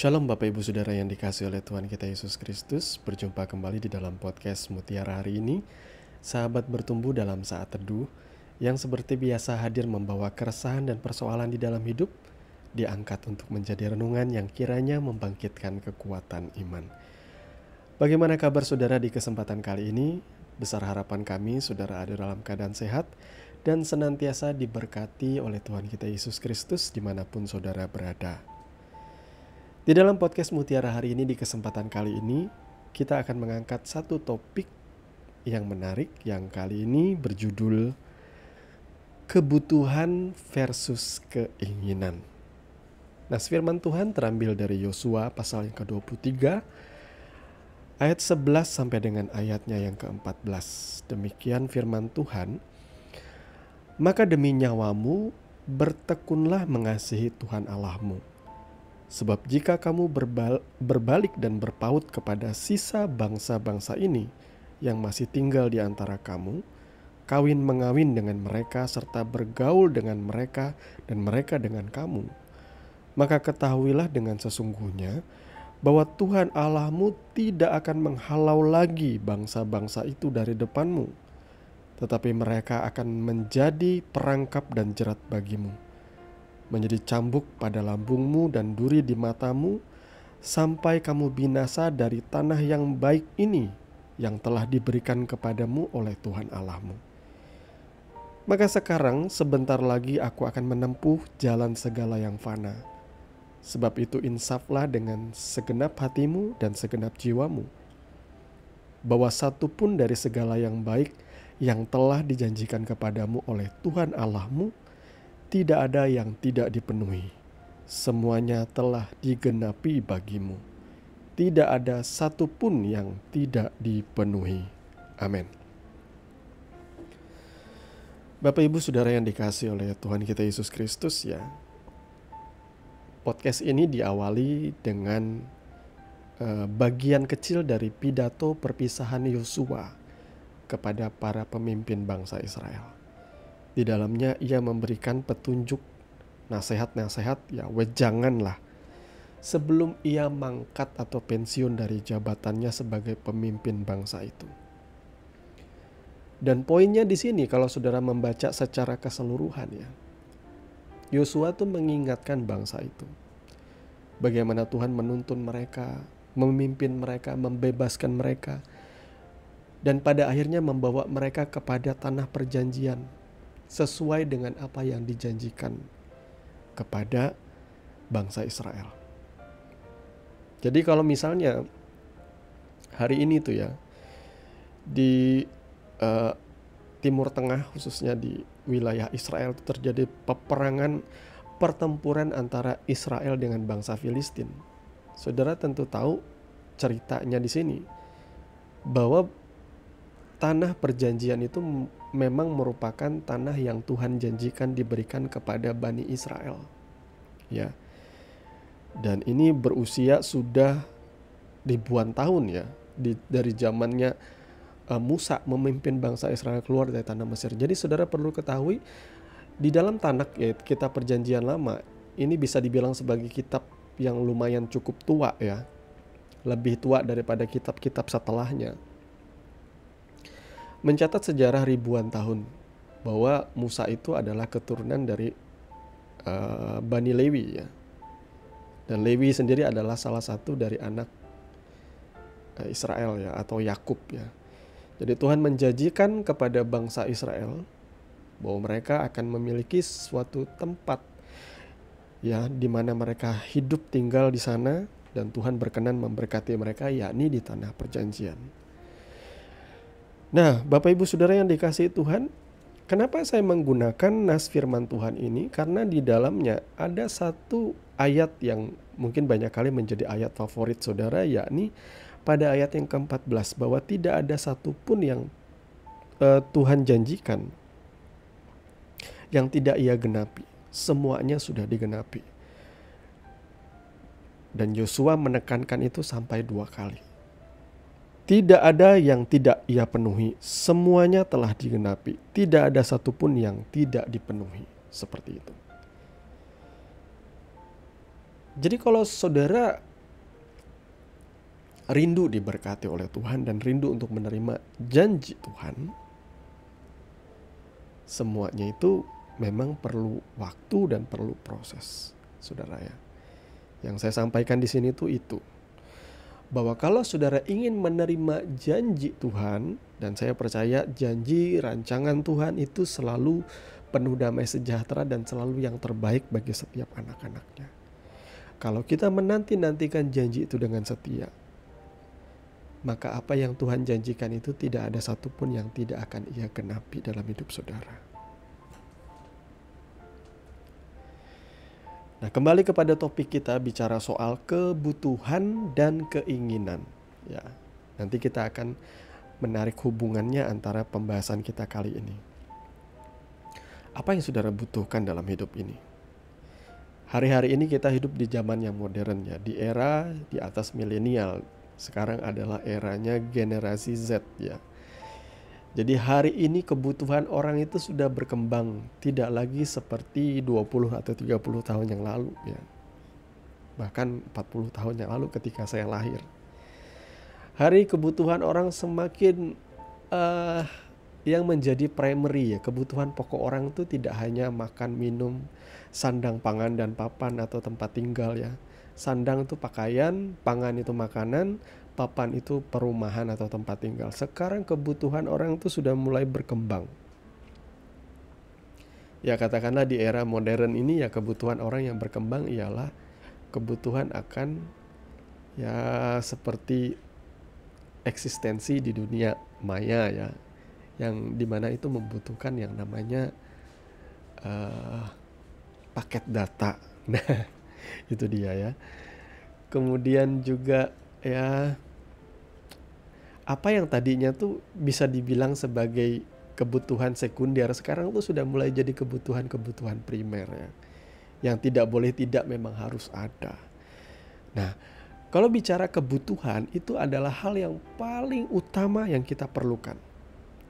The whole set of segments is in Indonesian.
Shalom Bapak Ibu Saudara yang dikasihi oleh Tuhan kita Yesus Kristus. Berjumpa kembali di dalam podcast Mutiara hari ini. Sahabat bertumbuh dalam saat teduh yang seperti biasa hadir membawa keresahan dan persoalan di dalam hidup, diangkat untuk menjadi renungan yang kiranya membangkitkan kekuatan iman. Bagaimana kabar saudara di kesempatan kali ini? Besar harapan kami saudara ada dalam keadaan sehat dan senantiasa diberkati oleh Tuhan kita Yesus Kristus dimanapun saudara berada. Di dalam podcast Mutiara hari ini, di kesempatan kali ini, kita akan mengangkat satu topik yang menarik yang kali ini berjudul kebutuhan versus keinginan. Nah, firman Tuhan terambil dari Yosua pasal yang ke-23 ayat 11 sampai dengan ayatnya yang ke-14. Demikian firman Tuhan, "Maka demi nyawamu bertekunlah mengasihi Tuhan Allahmu. Sebab jika kamu berbalik dan berpaut kepada sisa bangsa-bangsa ini yang masih tinggal di antara kamu, kawin mengawin dengan mereka serta bergaul dengan mereka dan mereka dengan kamu, maka ketahuilah dengan sesungguhnya bahwa Tuhan Allahmu tidak akan menghalau lagi bangsa-bangsa itu dari depanmu, tetapi mereka akan menjadi perangkap dan jerat bagimu, menjadi cambuk pada lambungmu dan duri di matamu, sampai kamu binasa dari tanah yang baik ini yang telah diberikan kepadamu oleh Tuhan Allahmu. Maka sekarang sebentar lagi aku akan menempuh jalan segala yang fana. Sebab itu insaflah dengan segenap hatimu dan segenap jiwamu, bahwa satu pun dari segala yang baik yang telah dijanjikan kepadamu oleh Tuhan Allahmu tidak ada yang tidak dipenuhi. Semuanya telah digenapi bagimu. Tidak ada satu pun yang tidak dipenuhi." Amin. Bapak Ibu Saudara yang dikasihi oleh Tuhan kita Yesus Kristus ya. Podcast ini diawali dengan bagian kecil dari pidato perpisahan Yosua kepada para pemimpin bangsa Israel. Di dalamnya ia memberikan petunjuk, nasihat-nasihat, ya wejanganlah sebelum ia mangkat atau pensiun dari jabatannya sebagai pemimpin bangsa itu. Dan poinnya di sini kalau saudara membaca secara keseluruhan ya, Yosua tuh mengingatkan bangsa itu bagaimana Tuhan menuntun mereka, memimpin mereka, membebaskan mereka, dan pada akhirnya membawa mereka kepada tanah perjanjian sesuai dengan apa yang dijanjikan kepada bangsa Israel. Jadi kalau misalnya hari ini tuh ya di Timur Tengah khususnya di wilayah Israel terjadi peperangan, pertempuran antara Israel dengan bangsa Filistin. Saudara tentu tahu ceritanya di sini bahwa tanah perjanjian itu memang merupakan tanah yang Tuhan janjikan diberikan kepada Bani Israel. Ya. Dan ini berusia sudah ribuan tahun ya, dari zamannya Musa memimpin bangsa Israel keluar dari tanah Mesir. Jadi saudara perlu ketahui di dalam tanah ya, kitab perjanjian lama ini bisa dibilang sebagai kitab yang lumayan cukup tua ya. Lebih tua daripada kitab-kitab setelahnya. Mencatat sejarah ribuan tahun bahwa Musa itu adalah keturunan dari Bani Lewi ya. Dan Lewi sendiri adalah salah satu dari anak Israel ya, atau Yakub ya. Jadi Tuhan menjanjikan kepada bangsa Israel bahwa mereka akan memiliki suatu tempat ya di mana mereka hidup tinggal di sana, dan Tuhan berkenan memberkati mereka yakni di tanah perjanjian. Nah, Bapak Ibu Saudara yang dikasihi Tuhan, kenapa saya menggunakan nas firman Tuhan ini? Karena di dalamnya ada satu ayat yang mungkin banyak kali menjadi ayat favorit saudara, yakni pada ayat yang ke-14, bahwa tidak ada satupun yang Tuhan janjikan yang tidak ia genapi. Semuanya sudah digenapi. Dan Yosua menekankan itu sampai 2 kali. Tidak ada yang tidak ia penuhi, semuanya telah digenapi. Tidak ada satupun yang tidak dipenuhi. Seperti itu. Jadi kalau saudara rindu diberkati oleh Tuhan dan rindu untuk menerima janji Tuhan, semuanya itu memang perlu waktu dan perlu proses, saudara ya. Yang saya sampaikan di sini tuh itu, bahwa kalau saudara ingin menerima janji Tuhan, dan saya percaya janji rancangan Tuhan itu selalu penuh damai sejahtera dan selalu yang terbaik bagi setiap anak-anaknya. Kalau kita menanti-nantikan janji itu dengan setia, maka apa yang Tuhan janjikan itu tidak ada satupun yang tidak akan Ia genapi dalam hidup saudara. Nah, kembali kepada topik kita bicara soal kebutuhan dan keinginan. Ya, nanti kita akan menarik hubungannya antara pembahasan kita kali ini. Apa yang saudara butuhkan dalam hidup ini? Hari-hari ini kita hidup di zaman yang modern ya, di era di atas milenial. Sekarang adalah eranya generasi Z ya. Jadi hari ini kebutuhan orang itu sudah berkembang, tidak lagi seperti 20 atau 30 tahun yang lalu ya. Bahkan 40 tahun yang lalu ketika saya lahir. Hari kebutuhan orang semakin yang menjadi primary ya, kebutuhan pokok orang itu tidak hanya makan, minum, sandang, pangan, dan papan atau tempat tinggal ya. Sandang itu pakaian, pangan itu makanan, papan itu perumahan atau tempat tinggal. Sekarang kebutuhan orang itu sudah mulai berkembang. Ya katakanlah di era modern ini ya, kebutuhan orang yang berkembang ialah kebutuhan akan ya seperti eksistensi di dunia maya ya, yang dimana itu membutuhkan yang namanya paket data. Nah itu dia ya. Kemudian juga ya, apa yang tadinya tuh bisa dibilang sebagai kebutuhan sekunder, sekarang tuh sudah mulai jadi kebutuhan-kebutuhan primer ya, yang tidak boleh tidak memang harus ada. Nah, kalau bicara kebutuhan itu adalah hal yang paling utama yang kita perlukan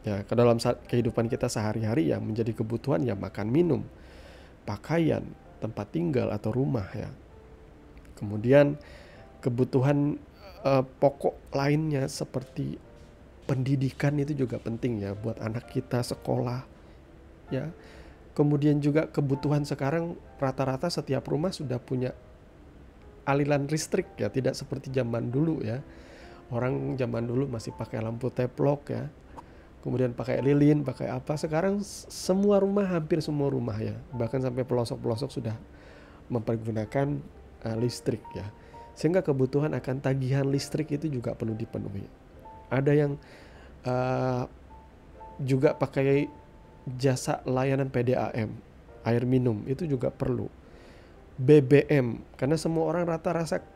ya, ke dalam kehidupan kita sehari-hari. Yang menjadi kebutuhan ya makan, minum, pakaian, tempat tinggal atau rumah ya. Kemudian kebutuhan pokok lainnya seperti pendidikan itu juga penting ya, buat anak kita sekolah ya. Kemudian juga kebutuhan sekarang rata-rata setiap rumah sudah punya aliran listrik ya, tidak seperti zaman dulu ya. Orang zaman dulu masih pakai lampu teplok ya, kemudian pakai lilin, pakai apa. Sekarang semua rumah, hampir semua rumah ya, bahkan sampai pelosok-pelosok sudah mempergunakan listrik ya. Sehingga kebutuhan akan tagihan listrik itu juga perlu dipenuhi. Ada yang juga pakai jasa layanan PDAM, air minum itu juga perlu. BBM, karena semua orang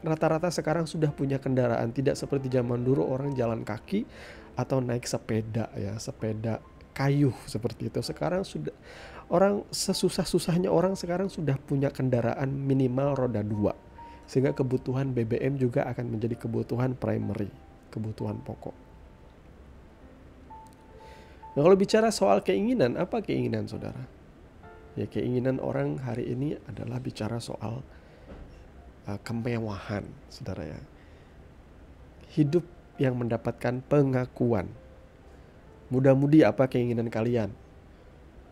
rata-rata sekarang sudah punya kendaraan, tidak seperti zaman dulu orang jalan kaki atau naik sepeda ya, sepeda kayu seperti itu. Sekarang sudah orang sesusah-susahnya orang sekarang sudah punya kendaraan minimal roda 2. Sehingga kebutuhan BBM juga akan menjadi kebutuhan primary, kebutuhan pokok. Nah, kalau bicara soal keinginan, apa keinginan saudara? Ya, keinginan orang hari ini adalah bicara soal kemewahan, saudara ya. Hidup yang mendapatkan pengakuan. Mudah-mudi apa keinginan kalian?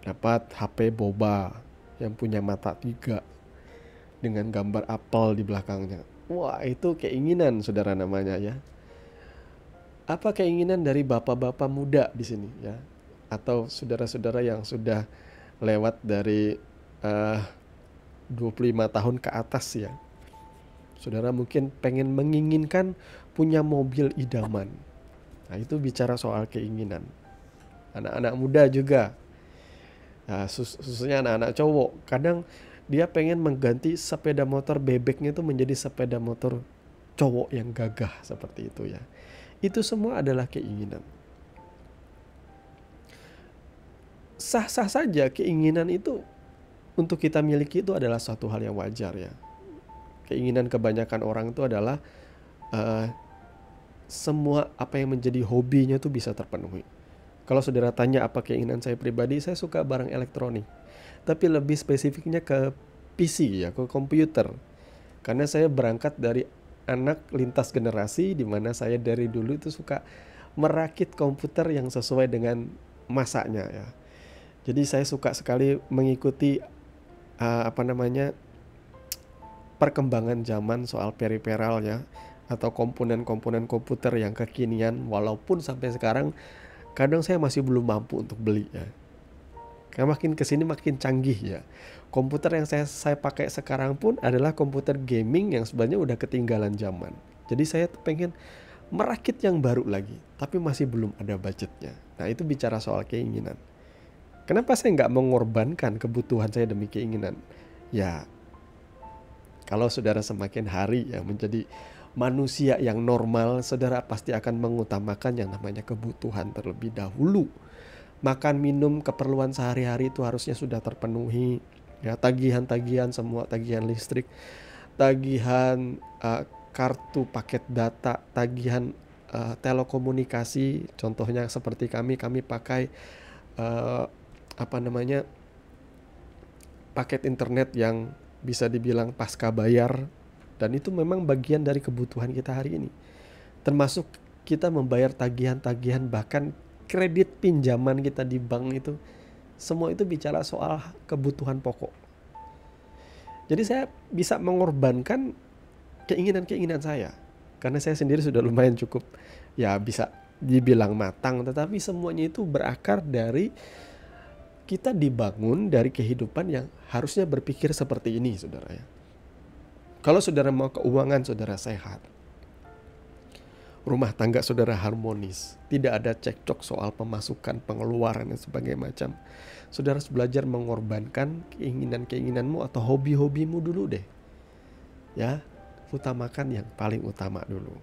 Dapat HP boba yang punya mata 3 dengan gambar apel di belakangnya. Wah, itu keinginan saudara namanya ya. Apa keinginan dari bapak-bapak muda di sini ya, atau saudara-saudara yang sudah lewat dari 25 tahun ke atas ya. Saudara mungkin pengen menginginkan punya mobil idaman. Nah, itu bicara soal keinginan. Anak-anak muda juga, nah, khususnya anak-anak cowok, kadang dia pengen mengganti sepeda motor bebeknya itu menjadi sepeda motor cowok yang gagah seperti itu ya. Itu semua adalah keinginan. Sah-sah saja keinginan itu untuk kita miliki, itu adalah suatu hal yang wajar ya. Keinginan kebanyakan orang itu adalah semua apa yang menjadi hobinya itu bisa terpenuhi. Kalau saudara tanya apa keinginan saya pribadi, saya suka barang elektronik. Tapi lebih spesifiknya ke PC ya, ke komputer. Karena saya berangkat dari anak lintas generasi, di mana saya dari dulu itu suka merakit komputer yang sesuai dengan masanya ya. Jadi saya suka sekali mengikuti perkembangan zaman soal periferal ya, atau komponen-komponen komputer yang kekinian, walaupun sampai sekarang kadang saya masih belum mampu untuk beli ya. Karena makin kesini makin canggih ya. Komputer yang saya pakai sekarang pun adalah komputer gaming yang sebenarnya udah ketinggalan zaman. Jadi saya tuh pengen merakit yang baru lagi, tapi masih belum ada budgetnya. Nah itu bicara soal keinginan. Kenapa saya nggak mengorbankan kebutuhan saya demi keinginan? Ya, kalau saudara semakin hari ya menjadi manusia yang normal, saudara pasti akan mengutamakan yang namanya kebutuhan terlebih dahulu. Makan, minum, keperluan sehari-hari itu harusnya sudah terpenuhi. Ya, tagihan-tagihan semua, tagihan listrik, tagihan kartu paket data, tagihan telekomunikasi. Contohnya seperti kami pakai paket internet yang bisa dibilang pasca bayar, dan itu memang bagian dari kebutuhan kita hari ini. Termasuk kita membayar tagihan-tagihan, bahkan kredit pinjaman kita di bank itu, semua itu bicara soal kebutuhan pokok. Jadi saya bisa mengorbankan keinginan-keinginan saya, karena saya sendiri sudah lumayan cukup ya bisa dibilang matang, tetapi semuanya itu berakar dari kita dibangun dari kehidupan yang harusnya berpikir seperti ini, saudara ya. Kalau saudara mau keuangan saudara sehat, rumah tangga saudara harmonis, tidak ada cekcok soal pemasukan, pengeluaran dan sebagainya macam, saudara harus belajar mengorbankan keinginan-keinginanmu atau hobi-hobimu dulu deh. Ya, utamakan yang paling utama dulu.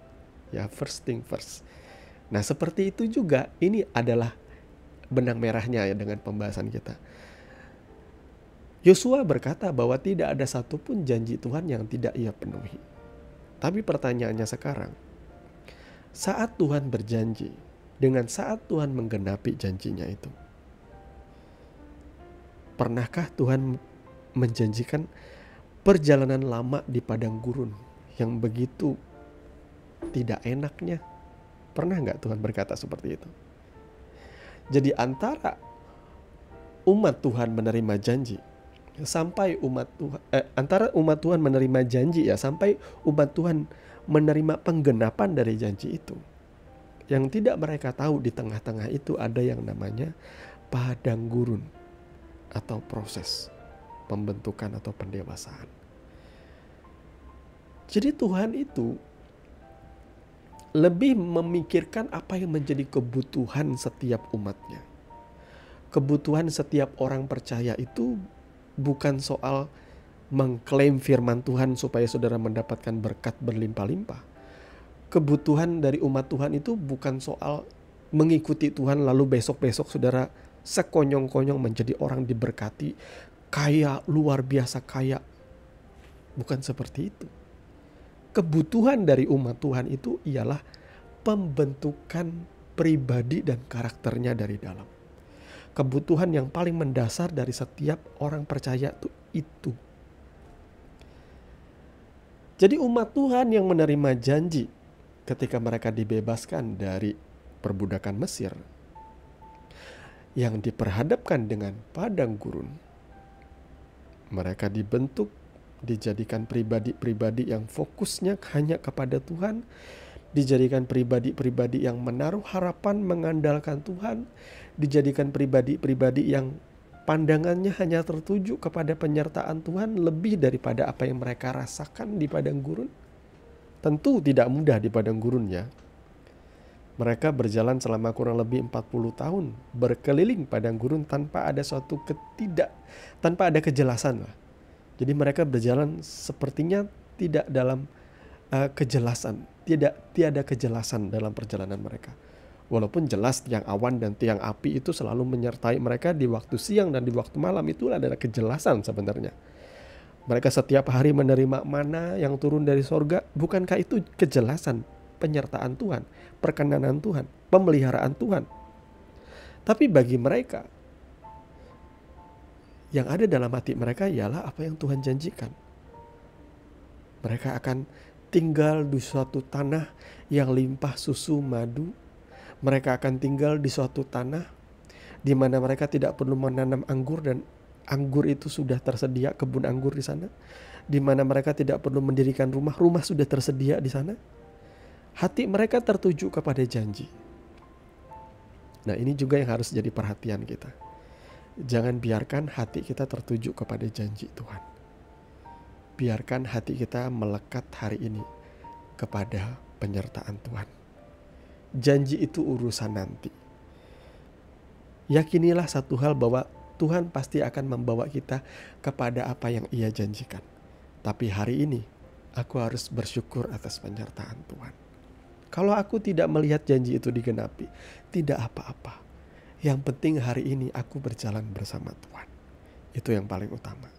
Ya, first thing first. Nah, seperti itu juga, ini adalah benang merahnya ya dengan pembahasan kita. Yosua berkata bahwa tidak ada satupun janji Tuhan yang tidak ia penuhi. Tapi pertanyaannya sekarang, saat Tuhan berjanji, dengan saat Tuhan menggenapi janjinya itu, pernahkah Tuhan menjanjikan perjalanan lama di padang gurun yang begitu tidak enaknya? Pernah nggak Tuhan berkata seperti itu? Jadi antara umat Tuhan menerima janji sampai antara umat Tuhan menerima janji ya sampai umat Tuhan menerima penggenapan dari janji itu, yang tidak mereka tahu di tengah-tengah itu ada yang namanya padang gurun atau proses pembentukan atau pendewasaan. Jadi Tuhan itu lebih memikirkan apa yang menjadi kebutuhan setiap umatnya. Kebutuhan setiap orang percaya itu bukan soal mengklaim firman Tuhan supaya saudara mendapatkan berkat berlimpah-limpah. Kebutuhan dari umat Tuhan itu bukan soal mengikuti Tuhan lalu besok-besok saudara sekonyong-konyong menjadi orang diberkati, kaya, luar biasa kaya. Bukan seperti itu. Kebutuhan dari umat Tuhan itu ialah pembentukan pribadi dan karakternya dari dalam. Kebutuhan yang paling mendasar dari setiap orang percaya itu. Jadi umat Tuhan yang menerima janji ketika mereka dibebaskan dari perbudakan Mesir, yang diperhadapkan dengan padang gurun, mereka dibentuk, dijadikan pribadi-pribadi yang fokusnya hanya kepada Tuhan, dijadikan pribadi-pribadi yang menaruh harapan mengandalkan Tuhan, dijadikan pribadi-pribadi yang pandangannya hanya tertuju kepada penyertaan Tuhan lebih daripada apa yang mereka rasakan di padang gurun. Tentu tidak mudah di padang gurun ya. Mereka berjalan selama kurang lebih 40 tahun berkeliling padang gurun tanpa ada tanpa ada kejelasan lah. Jadi mereka berjalan sepertinya tidak dalam kejelasan, tiada kejelasan dalam perjalanan mereka. Walaupun jelas tiang awan dan tiang api itu selalu menyertai mereka di waktu siang dan di waktu malam, itulah adalah kejelasan sebenarnya. Mereka setiap hari menerima mana yang turun dari sorga. Bukankah itu kejelasan, penyertaan Tuhan, perkenanan Tuhan, pemeliharaan Tuhan? Tapi bagi mereka, yang ada dalam hati mereka ialah apa yang Tuhan janjikan. Mereka akan tinggal di suatu tanah yang limpah susu madu. Mereka akan tinggal di suatu tanah di mana mereka tidak perlu menanam anggur dan anggur itu sudah tersedia, kebun anggur di sana. Di mana mereka tidak perlu mendirikan rumah, rumah sudah tersedia di sana. Hati mereka tertuju kepada janji. Nah, ini juga yang harus jadi perhatian kita. Jangan biarkan hati kita tertuju kepada janji Tuhan. Biarkan hati kita melekat hari ini kepada penyertaan Tuhan. Janji itu urusan nanti. Yakinilah satu hal bahwa Tuhan pasti akan membawa kita kepada apa yang Ia janjikan. Tapi hari ini aku harus bersyukur atas penyertaan Tuhan. Kalau aku tidak melihat janji itu digenapi, tidak apa-apa. Yang penting hari ini aku berjalan bersama Tuhan. Itu yang paling utama.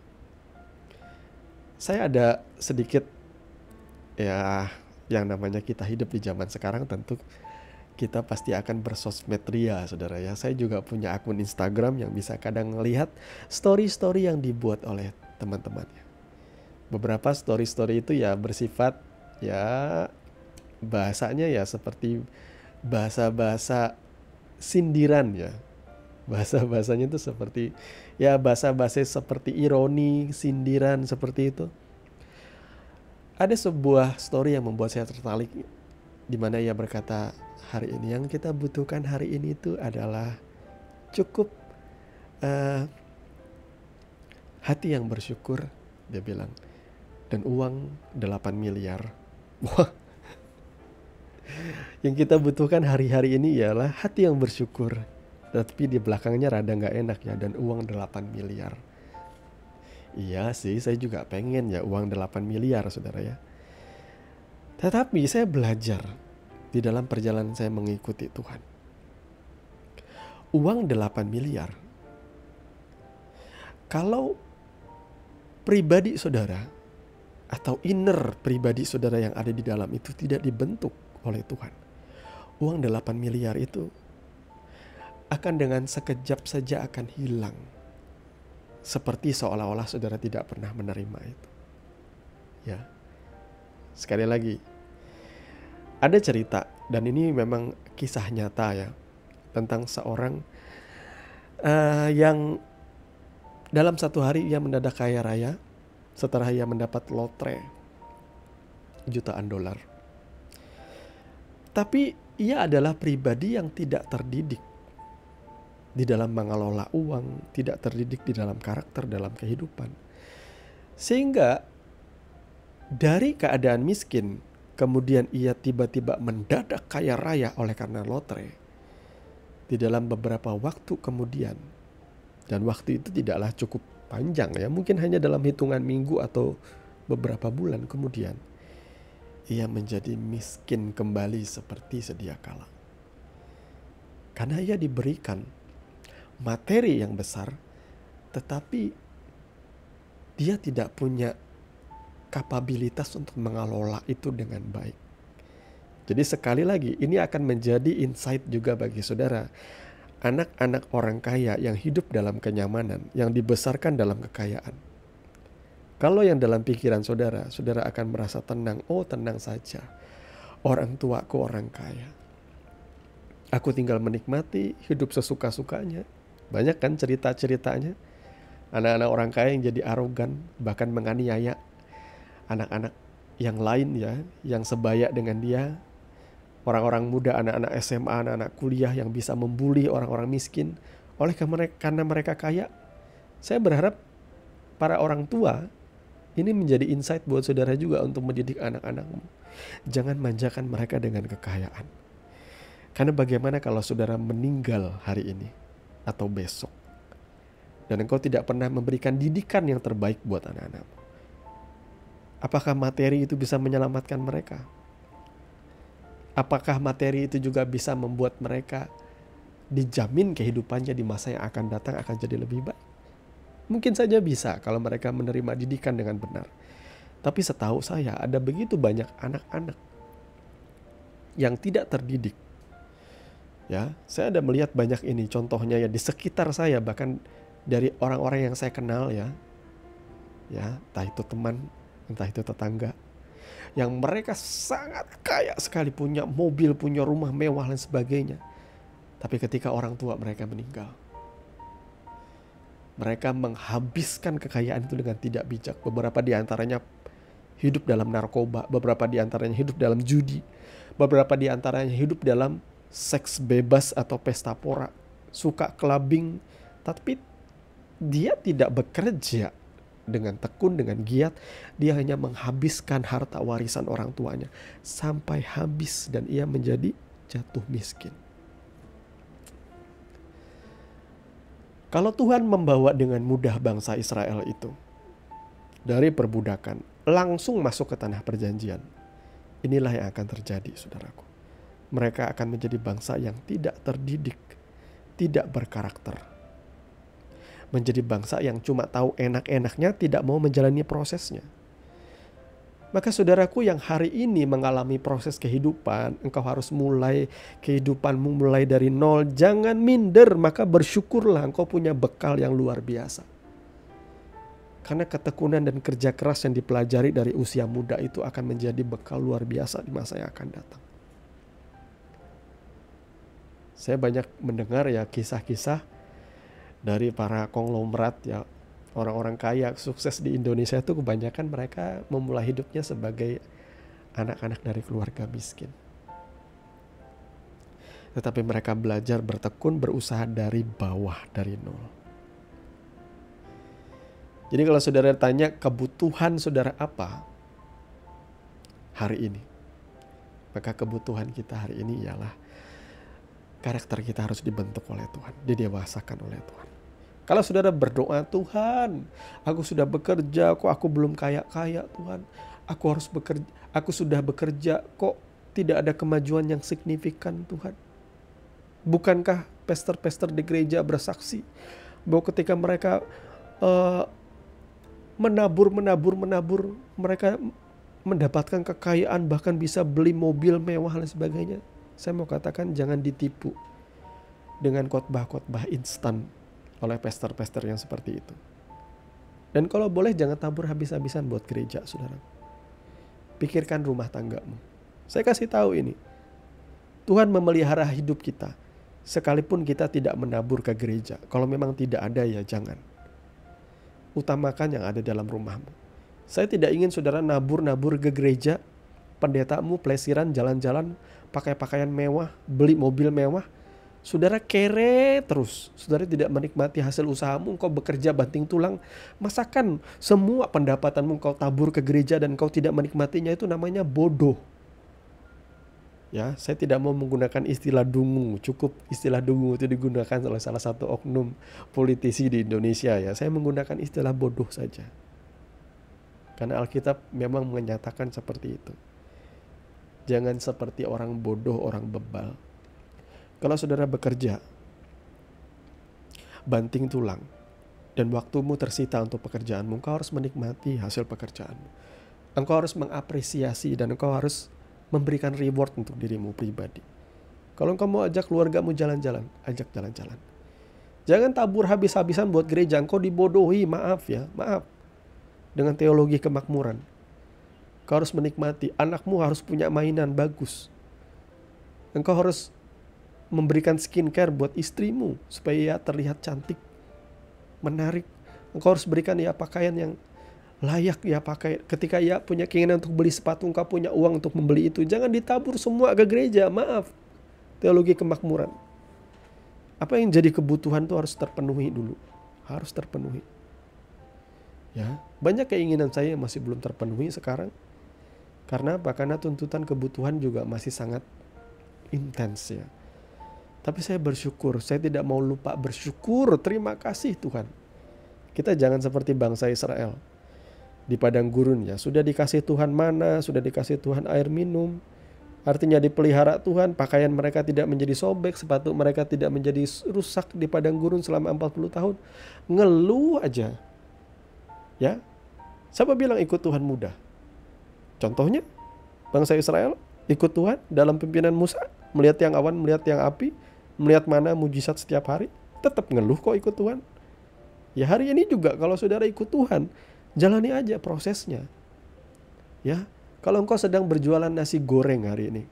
Saya ada sedikit yang namanya kita hidup di zaman sekarang, tentu kita pasti akan bersosmed ria, saudara ya. Saya juga punya akun Instagram yang bisa kadang melihat story-story yang dibuat oleh teman-temannya. Beberapa story-story itu ya bersifat bahasanya seperti bahasa-bahasa sindiran ya. Bahasa-bahasanya itu seperti bahasa-bahasa seperti ironi, sindiran seperti itu. Ada sebuah story yang membuat saya tertarik, di mana ia berkata, hari ini yang kita butuhkan hari ini itu adalah cukup hati yang bersyukur, dia bilang, dan uang 8 miliar. Wah, yang kita butuhkan hari-hari ini ialah hati yang bersyukur. Tapi di belakangnya rada gak enak ya, dan uang 8 miliar. Iya sih, saya juga pengen uang 8 miliar, saudara ya. Tetapi saya belajar di dalam perjalanan saya mengikuti Tuhan. Uang 8 miliar. Kalau pribadi saudara atau inner pribadi saudara yang ada di dalam itu tidak dibentuk oleh Tuhan, uang 8 miliar itu akan dengan sekejap saja akan hilang. Seperti seolah-olah saudara tidak pernah menerima itu. Ya. Sekali lagi, ada cerita, dan ini memang kisah nyata ya, tentang seorang yang dalam satu hari ia mendadak kaya raya setelah ia mendapat lotre jutaan dolar. Tapi ia adalah pribadi yang tidak terdidik di dalam mengelola uang, tidak terdidik di dalam karakter, dalam kehidupan. Sehingga dari keadaan miskin, kemudian ia tiba-tiba mendadak kaya raya oleh karena lotre. Di dalam beberapa waktu kemudian, dan waktu itu tidaklah cukup panjang ya, mungkin hanya dalam hitungan minggu atau beberapa bulan kemudian, ia menjadi miskin kembali seperti sedia kala. Karena ia diberikan materi yang besar, tetapi dia tidak punya kapabilitas untuk mengelola itu dengan baik. Jadi sekali lagi, ini akan menjadi insight juga bagi saudara. Anak-anak orang kaya yang hidup dalam kenyamanan, yang dibesarkan dalam kekayaan. Kalau yang dalam pikiran saudara, saudara akan merasa tenang. Oh, tenang saja. Orang tuaku orang kaya. Aku tinggal menikmati hidup sesuka-sukanya. Banyak kan cerita-ceritanya. Anak-anak orang kaya yang jadi arogan, bahkan menganiaya anak-anak yang lain ya, yang sebaya dengan dia. Orang-orang muda, anak-anak SMA, anak-anak kuliah yang bisa membuli orang-orang miskin karena mereka kaya. Saya berharap para orang tua ini menjadi insight buat saudara juga untuk mendidik anak-anakmu. Jangan manjakan mereka dengan kekayaan. Karena bagaimana kalau saudara meninggal hari ini atau besok, dan engkau tidak pernah memberikan didikan yang terbaik buat anak-anakmu? Apakah materi itu bisa menyelamatkan mereka? Apakah materi itu juga bisa membuat mereka dijamin kehidupannya di masa yang akan datang akan jadi lebih baik? Mungkin saja bisa kalau mereka menerima didikan dengan benar. Tapi setahu saya ada begitu banyak anak-anak yang tidak terdidik. Ya, saya ada melihat banyak ini contohnya ya di sekitar saya, bahkan dari orang-orang yang saya kenal ya. Ya, entah itu teman, entah itu tetangga. yang mereka sangat kaya sekali, punya mobil, punya rumah mewah dan sebagainya. Tapi ketika orang tua mereka meninggal, mereka menghabiskan kekayaan itu dengan tidak bijak. Beberapa di antaranya hidup dalam narkoba, beberapa di antaranya hidup dalam judi, beberapa di antaranya hidup dalam seks bebas atau pesta pora, suka clubbing, tapi dia tidak bekerja dengan tekun, dengan giat. Dia hanya menghabiskan harta warisan orang tuanya sampai habis dan ia menjadi jatuh miskin. Kalau Tuhan membawa dengan mudah bangsa Israel itu dari perbudakan langsung masuk ke tanah perjanjian, inilah yang akan terjadi, saudaraku. Mereka akan menjadi bangsa yang tidak terdidik, tidak berkarakter. Menjadi bangsa yang cuma tahu enak-enaknya, tidak mau menjalani prosesnya. Maka saudaraku yang hari ini mengalami proses kehidupan, engkau harus mulai kehidupanmu mulai dari nol. Jangan minder, maka bersyukurlah engkau punya bekal yang luar biasa. Karena ketekunan dan kerja keras yang dipelajari dari usia muda itu akan menjadi bekal luar biasa di masa yang akan datang. Saya banyak mendengar ya kisah-kisah dari para konglomerat ya, orang-orang kaya sukses di Indonesia itu kebanyakan mereka memulai hidupnya sebagai anak-anak dari keluarga miskin. Tetapi mereka belajar bertekun, berusaha dari bawah, dari nol. Jadi kalau saudara tanya kebutuhan saudara apa hari ini, maka kebutuhan kita hari ini ialah karakter kita harus dibentuk oleh Tuhan, didewasakan oleh Tuhan. Kalau saudara berdoa, Tuhan, aku sudah bekerja, kok aku belum kaya-kaya Tuhan. Aku sudah bekerja, kok tidak ada kemajuan yang signifikan Tuhan. Bukankah pastor-pastor di gereja bersaksi bahwa ketika mereka menabur, mereka mendapatkan kekayaan, bahkan bisa beli mobil mewah dan sebagainya. Saya mau katakan jangan ditipu dengan khotbah-khotbah instan oleh pastor-pastor yang seperti itu. Dan kalau boleh jangan tabur habis-habisan buat gereja, saudara. Pikirkan rumah tanggamu. Saya kasih tahu ini. Tuhan memelihara hidup kita. Sekalipun kita tidak menabur ke gereja. Kalau memang tidak ada ya jangan. Utamakan yang ada dalam rumahmu. Saya tidak ingin saudara nabur-nabur ke gereja. Pendetamu pelesiran jalan-jalan pakai pakaian mewah, beli mobil mewah. Saudara kere terus. Saudara tidak menikmati hasil usahamu. Engkau bekerja banting tulang. Masakan semua pendapatanmu engkau tabur ke gereja dan engkau tidak menikmatinya, itu namanya bodoh. Ya, saya tidak mau menggunakan istilah dungu. Cukup istilah dungu itu digunakan oleh salah satu oknum politisi di Indonesia ya. Saya menggunakan istilah bodoh saja. Karena Alkitab memang menyatakan seperti itu. Jangan seperti orang bodoh, orang bebal. Kalau saudara bekerja, banting tulang, dan waktumu tersita untuk pekerjaanmu, engkau harus menikmati hasil pekerjaanmu. Engkau harus mengapresiasi dan engkau harus memberikan reward untuk dirimu pribadi. Kalau engkau mau ajak keluargamu jalan-jalan, ajak jalan-jalan. Jangan tabur habis-habisan buat gereja, engkau dibodohi, maaf. Dengan teologi kemakmuran. Engkau harus menikmati, anakmu harus punya mainan bagus. Engkau harus memberikan skincare buat istrimu supaya ia terlihat cantik, menarik. Engkau harus berikan ia pakaian yang layak ia pakai. Ketika ia punya keinginan untuk beli sepatu, engkau punya uang untuk membeli itu. Jangan ditabur semua ke gereja, maaf. Teologi kemakmuran. Apa yang jadi kebutuhan itu harus terpenuhi dulu. Harus terpenuhi. Ya, banyak keinginan saya yang masih belum terpenuhi sekarang. Karena apa? Karena tuntutan kebutuhan juga masih sangat intens ya. Tapi saya bersyukur, saya tidak mau lupa bersyukur. Terima kasih Tuhan. Kita jangan seperti bangsa Israel. Di padang gurun ya, sudah dikasih Tuhan mana, sudah dikasih Tuhan air minum. Artinya dipelihara Tuhan, pakaian mereka tidak menjadi sobek, sepatu mereka tidak menjadi rusak di padang gurun selama 40 tahun. Ngeluh aja. Ya. Siapa bilang ikut Tuhan mudah? Contohnya, bangsa Israel ikut Tuhan dalam pimpinan Musa, melihat yang awan, melihat yang api, melihat mana mujizat setiap hari, tetap ngeluh kok ikut Tuhan. Ya hari ini juga kalau saudara ikut Tuhan, jalani aja prosesnya. Ya, Kalau engkau sedang berjualan nasi goreng hari ini,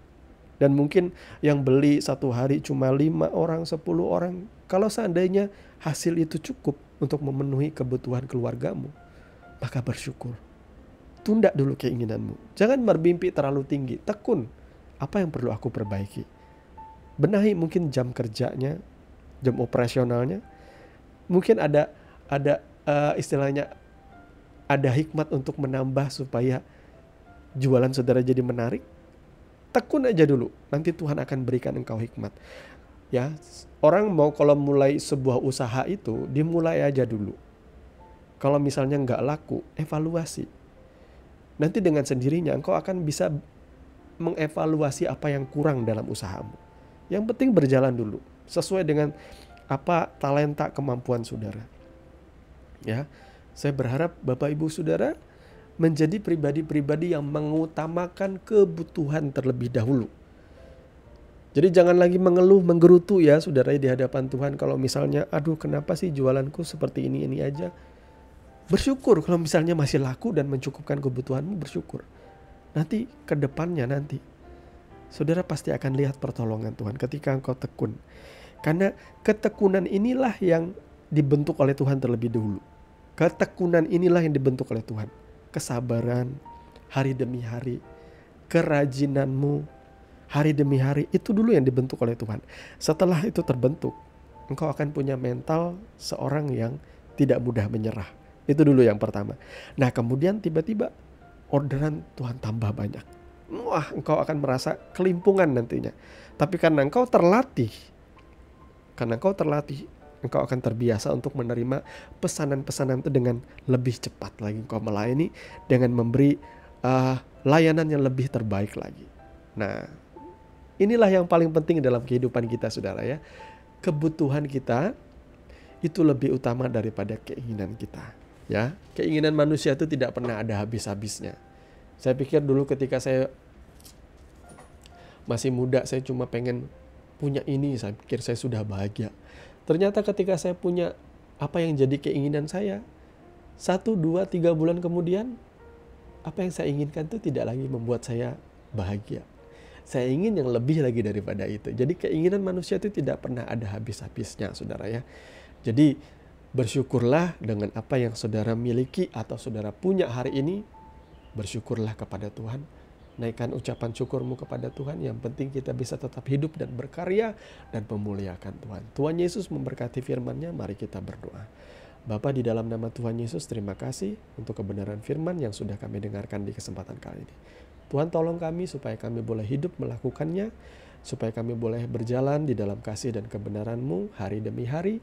dan mungkin yang beli satu hari cuma 5 orang, 10 orang. Kalau seandainya hasil itu cukup untuk memenuhi kebutuhan keluargamu, maka bersyukur. Tunda dulu keinginanmu. Jangan bermimpi terlalu tinggi. Tekun. Apa yang perlu aku perbaiki? Benahi mungkin jam kerjanya, jam operasionalnya. Mungkin ada istilahnya ada hikmat untuk menambah supaya jualan saudara jadi menarik. Tekun aja dulu, nanti Tuhan akan berikan engkau hikmat. Ya, orang mau kalau mulai sebuah usaha itu dimulai aja dulu. Kalau misalnya nggak laku, evaluasi. Nanti dengan sendirinya engkau akan bisa mengevaluasi apa yang kurang dalam usahamu. Yang penting berjalan dulu sesuai dengan apa talenta kemampuan saudara. Ya, saya berharap Bapak Ibu Saudara menjadi pribadi-pribadi yang mengutamakan kebutuhan terlebih dahulu. Jadi jangan lagi mengeluh, menggerutu ya saudara di hadapan Tuhan. Kalau misalnya, aduh kenapa sih jualanku seperti ini aja. Bersyukur kalau misalnya masih laku dan mencukupkan kebutuhanmu, bersyukur. Nanti ke depannya nanti, saudara pasti akan lihat pertolongan Tuhan ketika engkau tekun. Karena ketekunan inilah yang dibentuk oleh Tuhan terlebih dahulu. Ketekunan inilah yang dibentuk oleh Tuhan. Kesabaran hari demi hari, kerajinanmu hari demi hari, itu dulu yang dibentuk oleh Tuhan. Setelah itu terbentuk, engkau akan punya mental seorang yang tidak mudah menyerah. Itu dulu yang pertama. Nah kemudian tiba-tiba orderan Tuhan tambah banyak. Wah, engkau akan merasa kelimpungan nantinya. Tapi karena engkau terlatih, engkau akan terbiasa untuk menerima pesanan-pesanan itu dengan lebih cepat lagi. Engkau melayani dengan memberi layanan yang lebih terbaik lagi. Nah, inilah yang paling penting dalam kehidupan kita saudara ya. Kebutuhan kita itu lebih utama daripada keinginan kita. Ya, keinginan manusia itu tidak pernah ada habis-habisnya. Saya pikir dulu ketika saya masih muda, saya cuma pengen punya ini, saya pikir saya sudah bahagia. Ternyata ketika saya punya apa yang jadi keinginan saya, 1, 2, 3 bulan kemudian, apa yang saya inginkan itu tidak lagi membuat saya bahagia. Saya ingin yang lebih lagi daripada itu. Jadi keinginan manusia itu tidak pernah ada habis-habisnya saudara ya. Jadi bersyukurlah dengan apa yang saudara miliki atau saudara punya hari ini. Bersyukurlah kepada Tuhan. Naikkan ucapan syukurmu kepada Tuhan. Yang penting kita bisa tetap hidup dan berkarya dan memuliakan Tuhan. Tuhan Yesus memberkati firman-Nya. Mari kita berdoa. Bapa, di dalam nama Tuhan Yesus, terima kasih untuk kebenaran firman yang sudah kami dengarkan di kesempatan kali ini. Tuhan tolong kami supaya kami boleh hidup melakukannya. Supaya kami boleh berjalan di dalam kasih dan kebenaran-Mu hari demi hari.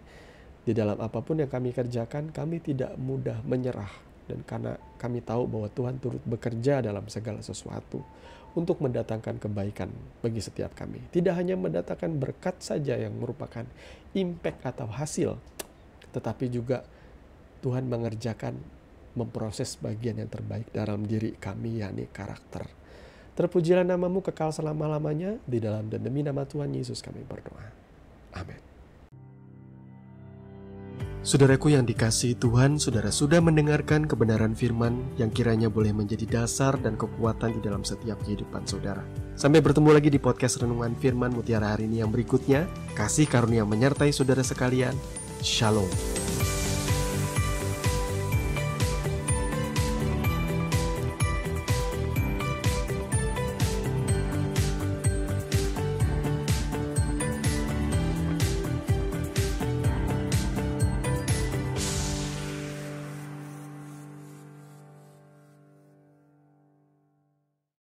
Di dalam apapun yang kami kerjakan, kami tidak mudah menyerah. Dan karena kami tahu bahwa Tuhan turut bekerja dalam segala sesuatu untuk mendatangkan kebaikan bagi setiap kami. Tidak hanya mendatangkan berkat saja yang merupakan impact atau hasil, tetapi juga Tuhan mengerjakan, memproses bagian yang terbaik dalam diri kami, yakni karakter. Terpujilah nama-Mu kekal selama-lamanya. Di dalam dan demi nama Tuhan Yesus kami berdoa. Amin. Saudaraku yang dikasihi Tuhan, saudara sudah mendengarkan kebenaran firman yang kiranya boleh menjadi dasar dan kekuatan di dalam setiap kehidupan saudara. Sampai bertemu lagi di podcast Renungan Firman Mutiara hari ini yang berikutnya. Kasih karunia menyertai saudara sekalian. Shalom.